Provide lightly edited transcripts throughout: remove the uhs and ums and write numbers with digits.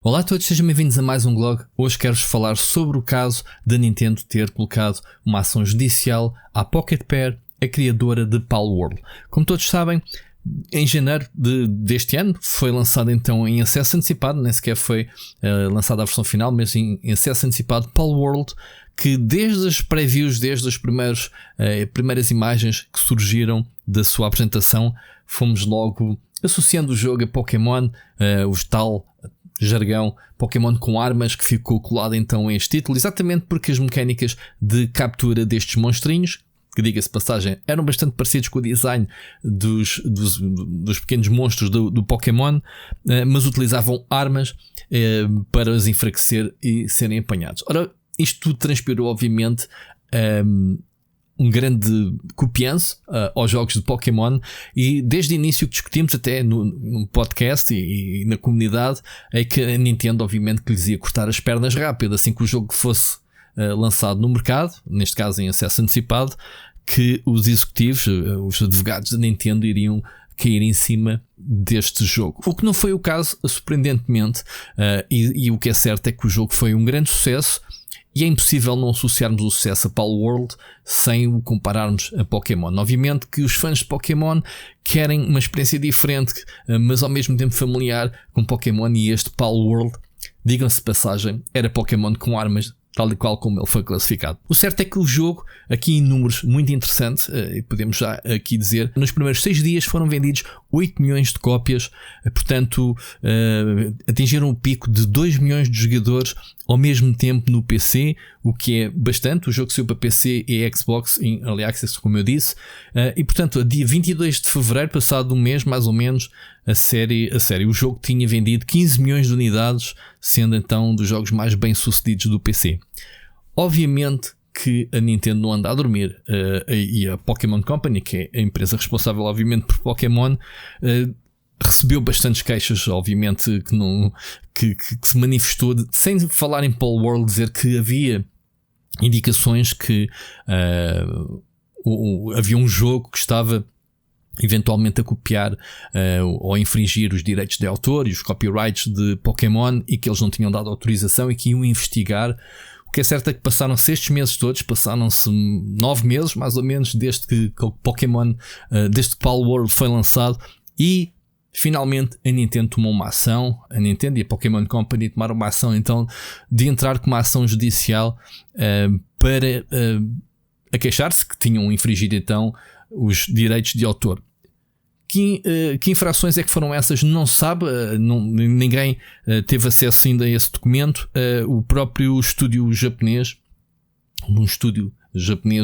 Olá a todos, sejam bem-vindos a mais um blog. Hoje quero-vos falar sobre o caso da Nintendo ter colocado uma ação judicial à Pocket Pair, a criadora de Palworld. Como todos sabem, em janeiro deste ano foi lançado então em acesso antecipado, nem sequer foi lançada a versão final, mas em acesso antecipado Palworld, que desde as previews, desde as primeiras imagens que surgiram da sua apresentação, fomos logo associando o jogo a Pokémon, o tal jargão Pokémon com armas que ficou colado então a este título, exatamente porque as mecânicas de captura destes monstrinhos, que diga-se passagem, eram bastante parecidos com o design dos pequenos monstros do Pokémon, mas utilizavam armas para os enfraquecer e serem apanhados. Ora, isto tudo transpirou obviamente um grande copianço aos jogos de Pokémon, e desde o início que discutimos até no podcast e na comunidade é que a Nintendo obviamente que lhes ia cortar as pernas rápido assim que o jogo fosse lançado no mercado, neste caso em acesso antecipado, que os executivos, os advogados da Nintendo iriam cair em cima deste jogo. O que não foi o caso, surpreendentemente, e o que é certo é que o jogo foi um grande sucesso. E é impossível não associarmos o sucesso a Palworld sem o compararmos a Pokémon. Obviamente que os fãs de Pokémon querem uma experiência diferente, mas ao mesmo tempo familiar com Pokémon, e este Palworld, digam-se de passagem, era Pokémon com armas, tal e qual como ele foi classificado. O certo é que o jogo, aqui em números muito interessantes, e podemos já aqui dizer, nos primeiros 6 dias foram vendidos 8 milhões de cópias, portanto atingiram o pico de 2 milhões de jogadores ao mesmo tempo no PC, o que é bastante. O jogo saiu para PC e Xbox em Early Access, como eu disse, e portanto a dia 22 de fevereiro, passado um mês mais ou menos, a série, o jogo tinha vendido 15 milhões de unidades, sendo então um dos jogos mais bem sucedidos do PC. Obviamente que a Nintendo não anda a dormir, e a Pokémon Company, que é a empresa responsável obviamente por Pokémon, recebeu bastantes queixas, obviamente que se manifestou, sem falar em Palworld, dizer que havia indicações que havia um jogo que estava eventualmente a copiar ou a infringir os direitos de autor e os copyrights de Pokémon, e que eles não tinham dado autorização e que iam investigar. O que é certo é que passaram-se estes meses todos, passaram-se 9 meses mais ou menos desde que Pokémon, desde que Palworld foi lançado, e finalmente a Nintendo tomou uma ação. A Nintendo e a Pokémon Company tomaram uma ação então de entrar com uma ação judicial para queixar-se que tinham infringido então os direitos de autor. Que infrações é que foram essas? Não se sabe, ninguém teve acesso ainda a esse documento. O próprio estúdio japonês,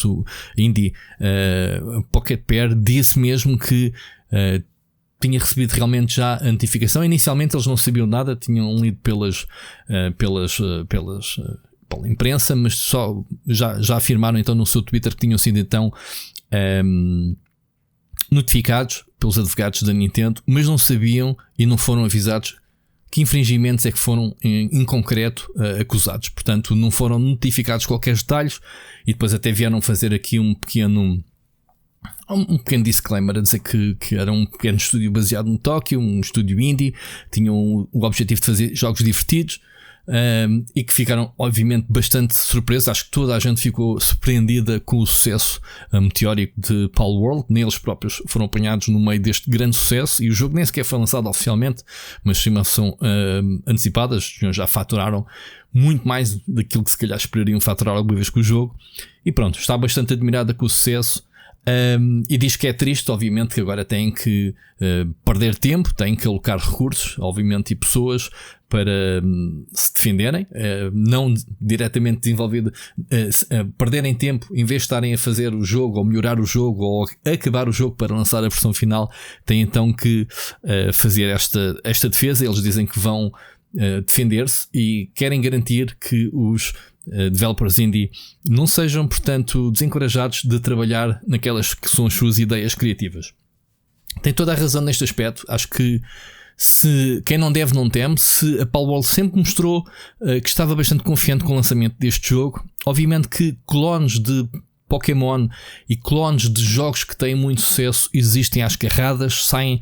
o Indie Pocket Pair, disse mesmo que tinha recebido realmente já a notificação. Inicialmente eles não sabiam nada, tinham lido pela imprensa, mas só já afirmaram então no seu Twitter que tinham sido então notificados pelos advogados da Nintendo, mas não sabiam e não foram avisados que infringimentos é que foram em concreto acusados. Portanto, não foram notificados qualquer detalhes, e depois até vieram fazer aqui um pequeno disclaimer a dizer que era um pequeno estúdio baseado no Tóquio, um estúdio indie, tinham o objetivo de fazer jogos divertidos, e que ficaram obviamente bastante surpresos. Acho que toda a gente ficou surpreendida com o sucesso meteórico de Palworld. Neles próprios foram apanhados no meio deste grande sucesso, e o jogo nem sequer foi lançado oficialmente, mas sim são antecipadas, já faturaram muito mais daquilo que se calhar esperariam faturar alguma vez com o jogo. E pronto, está bastante admirada com o sucesso. E diz que é triste, obviamente, que agora têm que perder tempo, têm que alocar recursos, obviamente, e pessoas para se defenderem, não diretamente desenvolvido, perderem tempo em vez de estarem a fazer o jogo ou melhorar o jogo ou acabar o jogo para lançar a versão final. Têm então que fazer esta defesa. Eles dizem que vão defender-se e querem garantir que os developers indie não sejam, portanto, desencorajados de trabalhar naquelas que são as suas ideias criativas. Tem toda a razão neste aspecto. Acho que quem não deve não teme. Se a Palworld sempre mostrou que estava bastante confiante com o lançamento deste jogo, obviamente que clones de Pokémon e clones de jogos que têm muito sucesso existem às carradas, saem.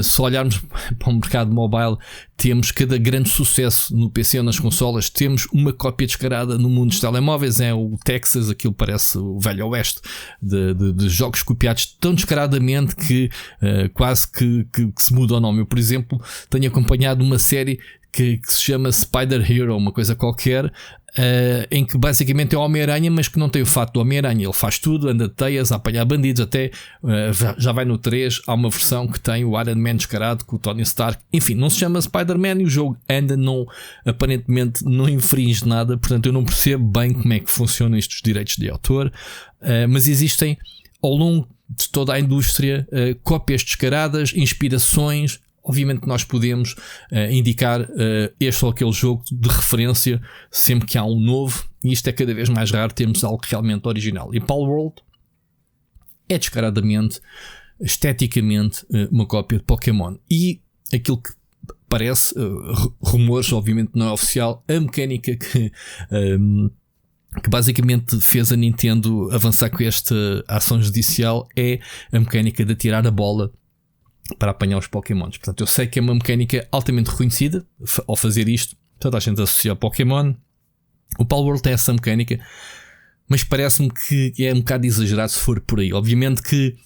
Se olharmos para o mercado mobile, temos cada grande sucesso no PC ou nas consolas, temos uma cópia descarada no mundo dos telemóveis, é o Texas, aquilo parece o velho oeste de jogos copiados tão descaradamente que quase que se muda o nome. Eu, por exemplo, tenho acompanhado uma série que se chama Spider Hero, uma coisa qualquer, em que basicamente é o Homem-Aranha, mas que não tem o fato do Homem-Aranha. Ele faz tudo, anda de teias, a apanhar bandidos, até já vai no 3, há uma versão que tem o Iron Man descarado com o Tony Stark. Enfim, não se chama Spider-Man e o jogo ainda não, aparentemente não infringe nada, portanto eu não percebo bem como é que funcionam estes direitos de autor, mas existem ao longo de toda a indústria cópias descaradas, inspirações. Obviamente nós podemos indicar este ou aquele jogo de referência sempre que há um novo, e isto é cada vez mais raro termos algo realmente original. E Palworld é descaradamente, esteticamente, uma cópia de Pokémon. E aquilo que parece, rumores, obviamente não é oficial, a mecânica que basicamente fez a Nintendo avançar com esta ação judicial é a mecânica de tirar a bola para apanhar os Pokémons. Portanto, eu sei que é uma mecânica altamente reconhecida ao fazer isto. Toda a gente associa ao Pokémon. O Palworld tem essa mecânica, mas parece-me que é um bocado exagerado se for por aí. Obviamente que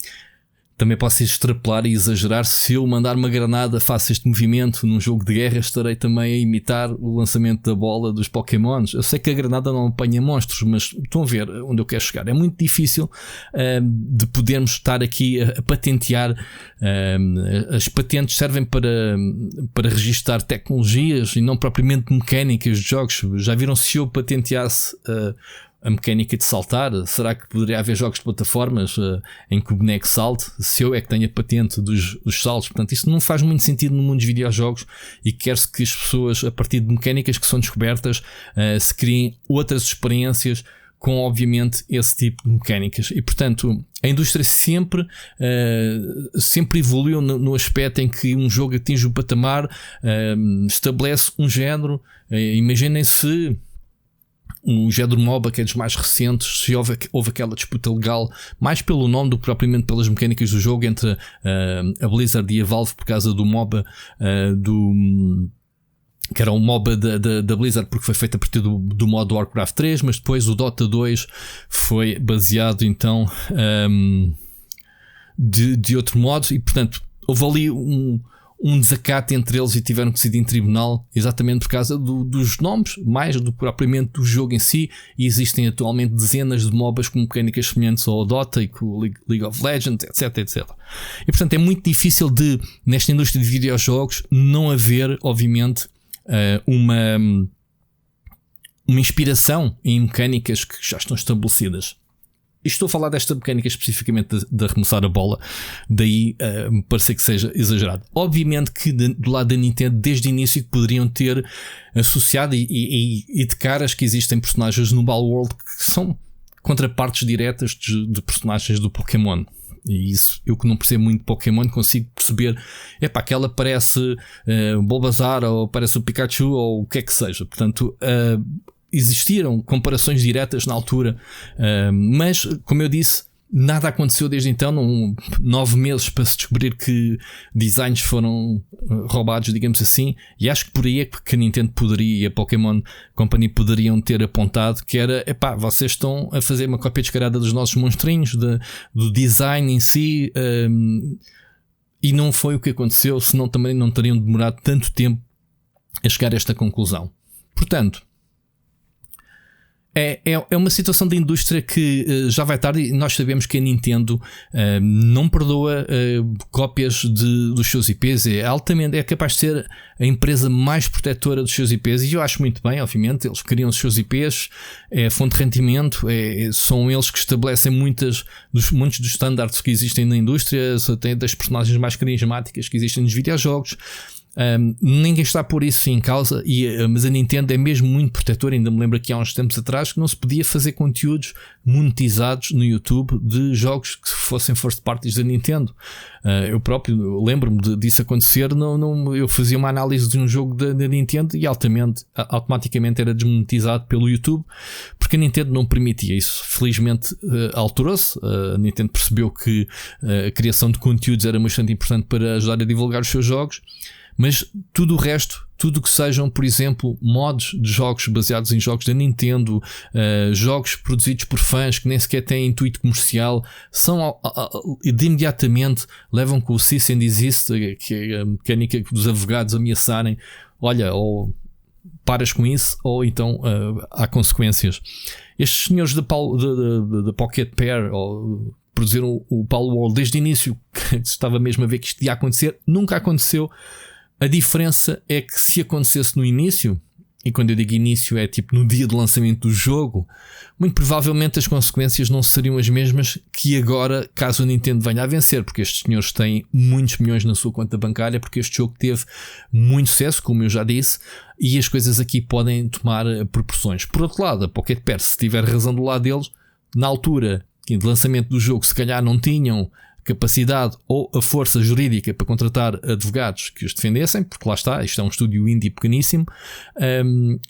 também posso extrapolar e exagerar. Se eu mandar uma granada, faço este movimento num jogo de guerra, estarei também a imitar o lançamento da bola dos Pokémons. Eu sei que a granada não apanha monstros, mas estão a ver onde eu quero chegar. É muito difícil de podermos estar aqui a patentear. As patentes servem para registar tecnologias e não propriamente mecânicas de jogos. Já viram, se eu patenteasse a mecânica de saltar? Será que poderia haver jogos de plataformas em que o boneco salte? Se eu é que tenho a patente dos saltos. Portanto, isso não faz muito sentido no mundo dos videojogos, e quer-se que as pessoas, a partir de mecânicas que são descobertas, se criem outras experiências com, obviamente, esse tipo de mecânicas. E, portanto, a indústria sempre evoluiu no aspecto em que um jogo atinge o patamar, estabelece um género. Imaginem se um género MOBA, que é dos mais recentes, se houve aquela disputa legal, mais pelo nome do que propriamente pelas mecânicas do jogo, entre a Blizzard e a Valve, por causa do MOBA que era um MOBA da Blizzard, porque foi feito a partir do modo Warcraft 3, mas depois o Dota 2 foi baseado então de outro modo, e portanto houve ali um desacato entre eles e tiveram que decidir em tribunal, exatamente por causa dos nomes, mais do que propriamente do jogo em si. E existem atualmente dezenas de MOBAs com mecânicas semelhantes ao Dota e com o League of Legends, etc. E portanto é muito difícil nesta indústria de videojogos, não haver, obviamente, uma inspiração em mecânicas que já estão estabelecidas. E estou a falar desta mecânica especificamente de arremessar a bola, daí me parece que seja exagerado. Obviamente que do lado da Nintendo, desde o início, que poderiam ter associado e de caras que existem personagens no Palworld que são contrapartes diretas de personagens do Pokémon. E isso, eu que não percebo muito de Pokémon, consigo perceber, aquela parece o Bulbasaur, ou parece o Pikachu, ou o que é que seja. Portanto, existiram comparações diretas na altura, mas, como eu disse, nada aconteceu desde então. 9 meses para se descobrir que designs foram roubados, digamos assim, e acho que por aí é que a Nintendo poderia e a Pokémon Company poderiam ter apontado que era, vocês estão a fazer uma cópia descarada dos nossos monstrinhos, do design em si, e não foi o que aconteceu, senão também não teriam demorado tanto tempo a chegar a esta conclusão. Portanto, é uma situação da indústria que já vai tarde, e nós sabemos que a Nintendo não perdoa cópias dos seus IPs. É capaz de ser a empresa mais protetora dos seus IPs, e eu acho muito bem. Obviamente eles criam os seus IPs, é fonte de rendimento, são eles que estabelecem muitos dos standards que existem na indústria, até das personagens mais carismáticas que existem nos videojogos. Ninguém está a pôr isso em causa, mas a Nintendo é mesmo muito protetora. Ainda me lembro aqui há uns tempos atrás que não se podia fazer conteúdos monetizados no YouTube de jogos que fossem first parties da Nintendo. Eu próprio lembro-me disso acontecer. Eu fazia uma análise de um jogo da Nintendo e automaticamente era desmonetizado pelo YouTube, porque a Nintendo não permitia isso. Felizmente alterou-se. A Nintendo percebeu que a criação de conteúdos era bastante importante para ajudar a divulgar os seus jogos. Mas tudo o resto, tudo que sejam, por exemplo, mods de jogos baseados em jogos da Nintendo, jogos produzidos por fãs que nem sequer têm intuito comercial, são de imediatamente levam com o cease and desist, que é a mecânica dos advogados ameaçarem: olha, ou paras com isso, ou então há consequências. Estes senhores da Pocket Pair produziram o Palworld desde o início, que estava mesmo a ver que isto ia acontecer, nunca aconteceu. A diferença é que se acontecesse no início, e quando eu digo início é tipo no dia de lançamento do jogo, muito provavelmente as consequências não seriam as mesmas que agora, caso a Nintendo venha a vencer, porque estes senhores têm muitos milhões na sua conta bancária, porque este jogo teve muito sucesso, como eu já disse, e as coisas aqui podem tomar proporções. Por outro lado, a Pocket Pair, se tiver razão do lado deles, na altura de lançamento do jogo, se calhar não tinham capacidade ou a força jurídica para contratar advogados que os defendessem, porque lá está, isto é um estúdio indie pequeníssimo,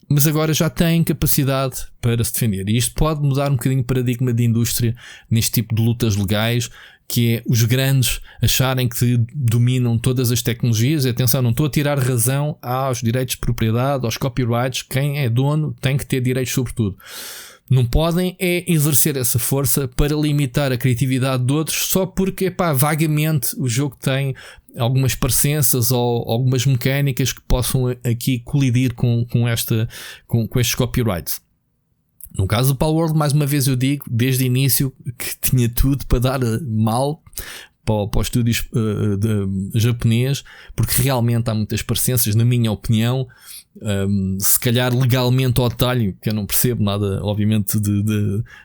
mas agora já têm capacidade para se defender. E isto pode mudar um bocadinho o paradigma de indústria neste tipo de lutas legais, que é os grandes acharem que dominam todas as tecnologias. E atenção, não estou a tirar razão aos direitos de propriedade, aos copyrights. Quem é dono tem que ter direitos sobre tudo. Não podem exercer essa força para limitar a criatividade de outros só porque, vagamente o jogo tem algumas parecenças ou algumas mecânicas que possam aqui colidir com estes copyrights. No caso do Palworld, mais uma vez eu digo, desde o início, que tinha tudo para dar mal para os estúdios japonês, porque realmente há muitas parecenças, na minha opinião. Se calhar legalmente ao detalhe, que eu não percebo nada obviamente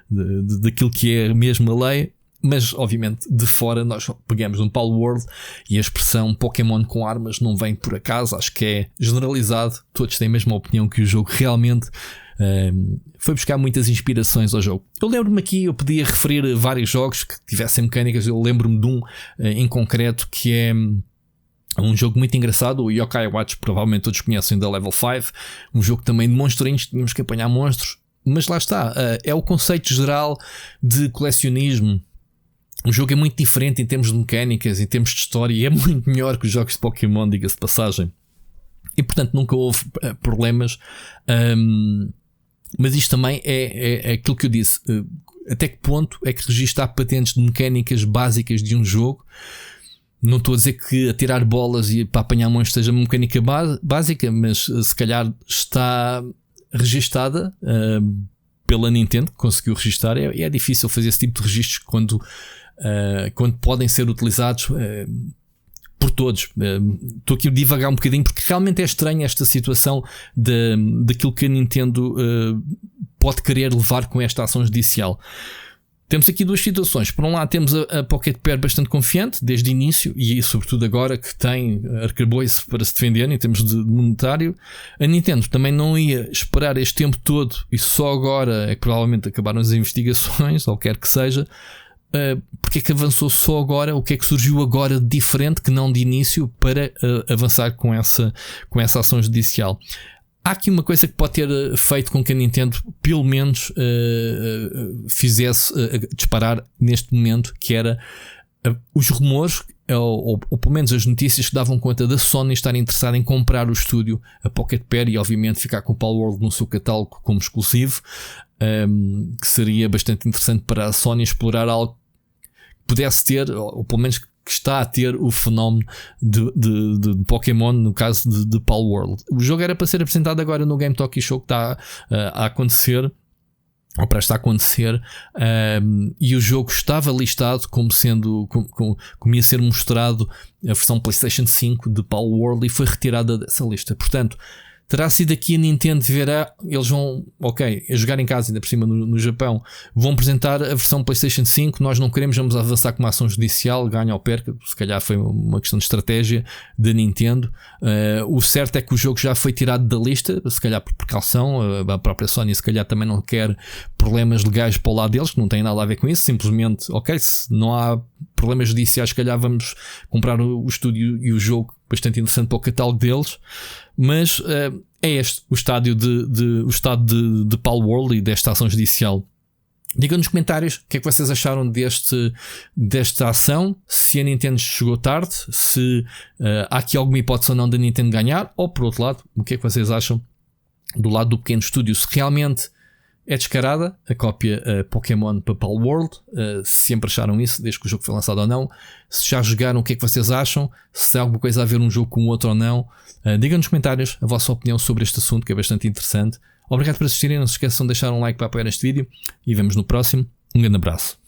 daquilo que é mesmo a lei, mas obviamente de fora nós pegamos no Palworld e a expressão Pokémon com armas não vem por acaso, acho que é generalizado, todos têm a mesma opinião que o jogo realmente foi buscar muitas inspirações ao jogo. Eu lembro-me aqui, eu podia referir vários jogos que tivessem mecânicas, eu lembro-me de um em concreto que é um jogo muito engraçado, o Yokai Watch, provavelmente todos conhecem, da Level 5, um jogo também de monstrinhos, tínhamos que apanhar monstros, mas lá está, é o conceito geral de colecionismo. O jogo é muito diferente em termos de mecânicas, em termos de história, e é muito melhor que os jogos de Pokémon, diga-se de passagem, e portanto nunca houve problemas. Mas isto também é aquilo que eu disse, até que ponto é que registar patentes de mecânicas básicas de um jogo. Não estou a dizer que atirar bolas e para apanhar monstros seja uma mecânica básica, mas se calhar está registada pela Nintendo, que conseguiu registar. É difícil fazer esse tipo de registros quando podem ser utilizados por todos. Estou aqui a divagar um bocadinho porque realmente é estranho esta situação daquilo que a Nintendo pode querer levar com esta ação judicial. Temos aqui duas situações. Por um lado temos a Pocket Pair bastante confiante desde o início e sobretudo agora que tem arcabouço para se defender em termos de monetário. A Nintendo também não ia esperar este tempo todo e só agora é que provavelmente acabaram as investigações ou quer que seja. Porque é que avançou só agora? O que é que surgiu agora de diferente que não de início para avançar com essa ação judicial? Há aqui uma coisa que pode ter feito com que a Nintendo pelo menos fizesse disparar neste momento, que era os rumores ou pelo menos as notícias que davam conta da Sony estar interessada em comprar o estúdio, a Pocket Pair, e obviamente ficar com o Palworld no seu catálogo como exclusivo, que seria bastante interessante para a Sony explorar algo que pudesse ter, ou pelo menos que está a ter o fenómeno de Pokémon, no caso de Palworld. O jogo era para ser apresentado agora no Game Talk Show, que está a acontecer, ou prestes a acontecer, e o jogo estava listado como sendo, como ia ser mostrado a versão PlayStation 5 de Palworld, e foi retirada dessa lista. Portanto, Terá sido aqui a Nintendo verá, eles vão, a jogar em casa, ainda por cima no Japão, vão apresentar a versão PlayStation 5. Nós não queremos, vamos avançar com uma ação judicial, ganha ou perca. Se calhar foi uma questão de estratégia da Nintendo. O certo é que o jogo já foi tirado da lista, se calhar por precaução. A própria Sony se calhar também não quer problemas legais para o lado deles, que não têm nada a ver com isso. Simplesmente, se não há problemas judiciais, se calhar vamos comprar o estúdio e o jogo, bastante interessante para o catálogo deles. Mas é este o estado de Palworld e desta ação judicial. Digam nos comentários o que é que vocês acharam desta ação, se a Nintendo chegou tarde, se há aqui alguma hipótese ou não da Nintendo ganhar, ou por outro lado, o que é que vocês acham do lado do pequeno estúdio, se realmente é descarada a cópia Pokémon para Palworld, se sempre acharam isso desde que o jogo foi lançado ou não, se já jogaram, o que é que vocês acham, se há alguma coisa a ver um jogo com o outro ou não. Digam nos comentários a vossa opinião sobre este assunto, que é bastante interessante. Obrigado por assistirem, não se esqueçam de deixar um like para apoiar este vídeo e vemos no próximo. Um grande abraço.